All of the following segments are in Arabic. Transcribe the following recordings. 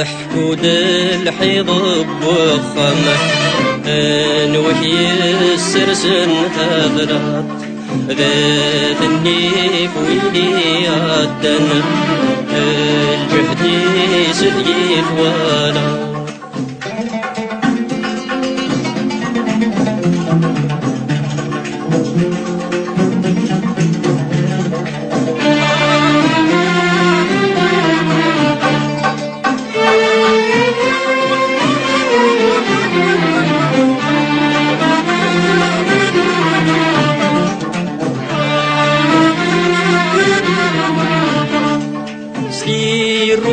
حكود الحيض بوخمة نوحي السرسن هذرات ذات النيف ويلي عدن الجهد سديت ولا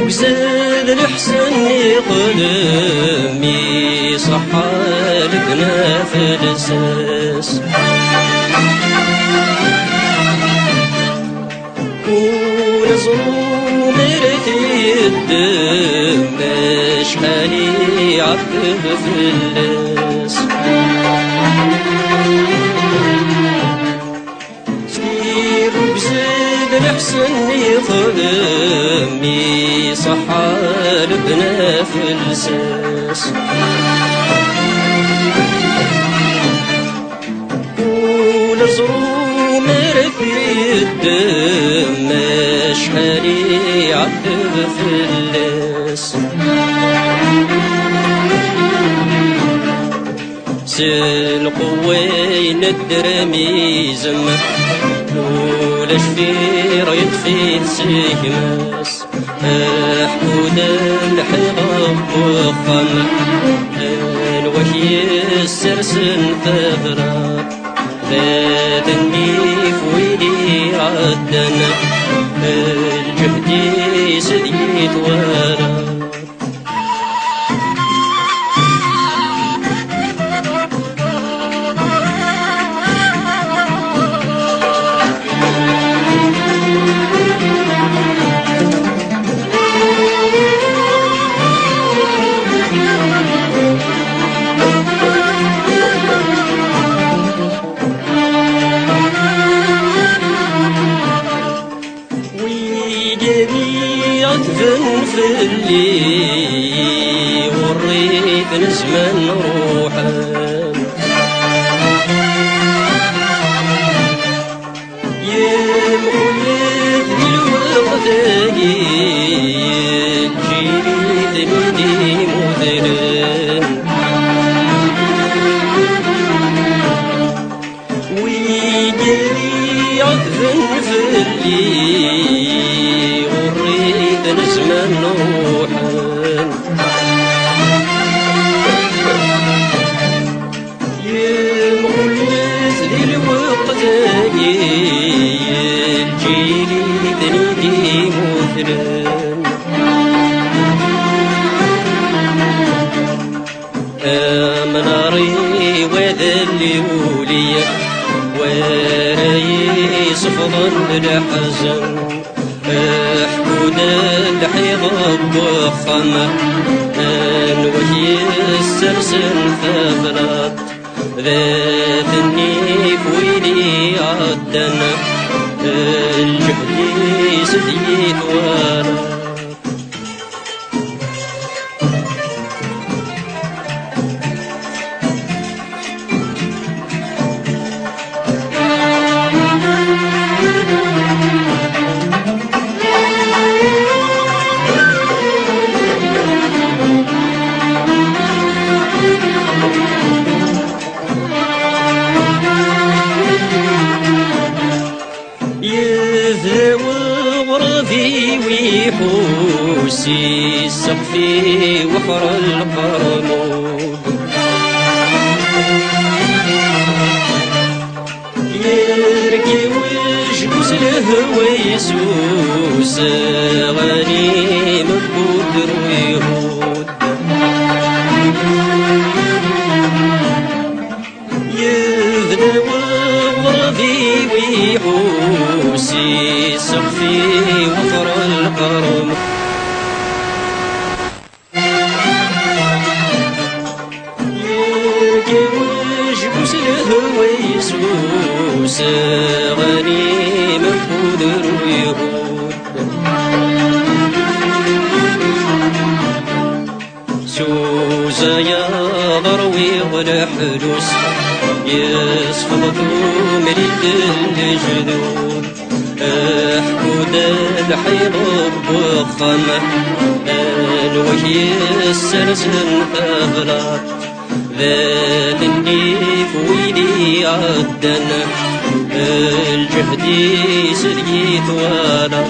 زاد الحسن قدمي صحى لقنا في الاساس ونزرو مرتي الدم شحالي عبد في اللاس سير بزاد الحسن قدمي صحى لبنا في الساس ولزرو مرفي الدم شحالي عذب في اللاس سالقوين الدرمي زمه ولا شفير يطفي سيكماس حكود الحيض وخمة الوحي السرسن ثغرات ذات النيف ويلي عدنا الجهد سديت ولا في اللي وريت نزمن روحان يمقلت بالوقت جيت ندي مذرن ويجري عذبن في اللي نزمن روحان يمغلس للوقت الجيلي تنيدي مثلان مناري وذلي وليا وراي صفضا الحزن حكود الحيض بوخمة وهي السرسن ثغرات ذات النيف ويلي عدنا الجهد سديت ولا ويحوسي السقفي وحر القرمود يركي ويسوس غني مبودر ويهود يبدا وغربي ويحوس يصفي وفر القرن ويسوس غني مبودر ويهود سوزا يا ضروي والحلوس يسقطوا مريد الجذود حقود الحيض بخمه الوحي السلسل أغلاط ذال النيف ويلي عدنا الجهد سريت ولا